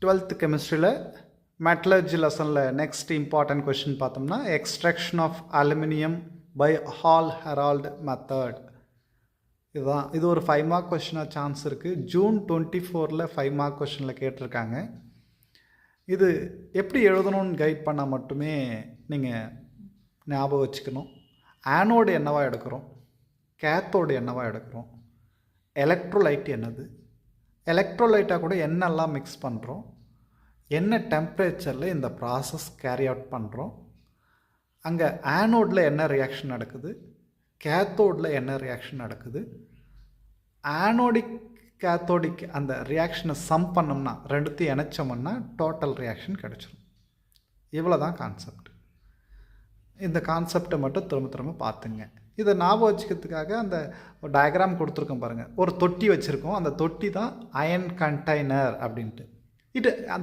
12th கெமிஸ்ட்ரியில் metallurgy லெசனில் next important question பார்த்தோம்னா extraction of aluminium by Hall Heroult method. இது ஒரு 5 மார்க் கொஷினாக சான்ஸ் இருக்குது. ஜூன் 24 5 மார்க் கொஷினில் கேட்டிருக்காங்க. இது எப்படி எழுதணும்னு கைட் பண்ணால் மட்டுமே நீங்கள் ஞாபகம் வச்சுக்கணும். ஆனோடு என்னவா எடுக்கிறோம், கேத்தோடு என்னவா எடுக்கிறோம், எலக்ட்ரோலைட் என்னது, எலக்ட்ரோலைட்டாக கூட என்னெல்லாம் மிக்ஸ் பண்ணுறோம், என்ன டெம்பரேச்சரில் இந்த ப்ராசஸ் கேரி அவுட் பண்ணுறோம், அங்கே ஆனோடில் என்ன ரியாக்ஷன் நடக்குது, கேத்தோடில் என்ன ரியாக்ஷன் நடக்குது, ஆனோடிக் கேத்தோடிக் அந்த ரியாக்ஷனை சம் பண்ணோம்னா ரெண்டுத்தையும் இணைச்சோம்னா டோட்டல் ரியாக்ஷன் கிடச்சிரும். இவ்வளோ தான் கான்செப்ட். இந்த கான்செப்டை மட்டும் திரும்ப பார்த்துங்க. இதை ஞாபகம் வச்சுக்கிறதுக்காக அந்த டயக்ராம் கொடுத்துருக்கோம் பாருங்கள். ஒரு தொட்டி வச்சுருக்கோம். அந்த தொட்டி தான் அயன் கண்டெய்னர் அப்படின்ட்டு.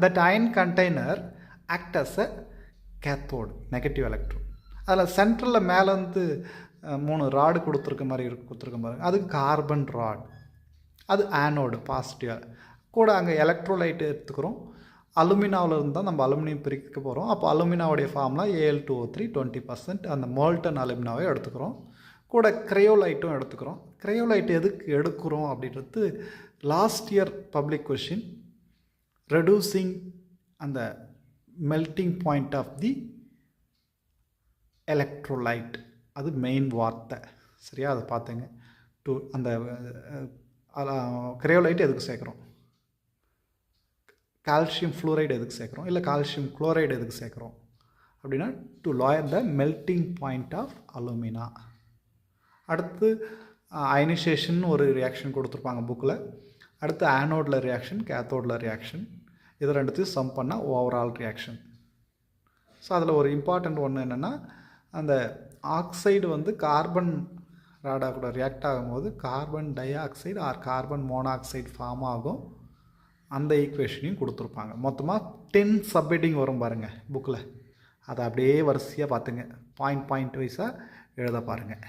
That iron container act as a cathode, negative electron. அதில் சென்ட்ரலில் மேலேருந்து 3 ராடு கொடுத்துருக்க மாதிரி கொடுத்துருக்க பாருங்கள். அது கார்பன் ராட், அது ஆனோடு பாசிட்டிவாக. கூட அங்கே எலக்ட்ரோலைட் எடுத்துக்கிறோம். அலுமினாவில் இருந்தால் நம்ம அலுமினியம் பிரிக்க போகிறோம். அப்போ அலுமினாவுடைய ஃபார்ம்லாம் Al2O3 20%. அந்த மோல்டன் அலுமினாவே எடுத்துக்கிறோம். கூட கிரையோலைட்டும் எடுத்துக்கிறோம். கிரையோலைட் எதுக்கு எடுக்கிறோம் அப்படின்றது last year public question. Reducing அந்த melting point of the electrolyte, அது மெயின் வார்த்தை. சரியா, அதை பார்த்துங்க. அந்த கிரையோலைட் எதுக்கு சேர்க்குறோம், கால்சியம் ஃப்ளூரைடு எதுக்கு சேர்க்குறோம், இல்லை கால்சியம் குளோரைடு எதுக்கு சேர்க்குறோம் அப்படின்னா to lower the melting point of alumina. அடுத்து அயனைசேஷன் ஒரு ரியாக்ஷன் கொடுத்துருப்பாங்க புக்கில். அடுத்து ஆனோடில் ரியாக்ஷன், கேத்தோடில் ரியாக்ஷன். இது ரெண்டுத்தையும் சம் பண்ணால் ஓவரால் ரியாக்ஷன். ஸோ அதில் ஒரு இம்பார்ட்டண்ட் ஒன்று என்னென்னா, அந்த ஆக்சைடு வந்து கார்பன் ராடாக கூட ரியாக்ட் ஆகும்போது carbon dioxide or carbon monoxide form ஆகும். அந்த ஈக்குவேஷனையும் கொடுத்துருப்பாங்க. மொத்தமாக 10 சப்ஹெட்டிங் வரும் பாருங்கள் புக்கில். அதை அப்படியே வரிசையாக பார்த்துங்க. பாயிண்ட் வைஸாக எழுத பாருங்கள்.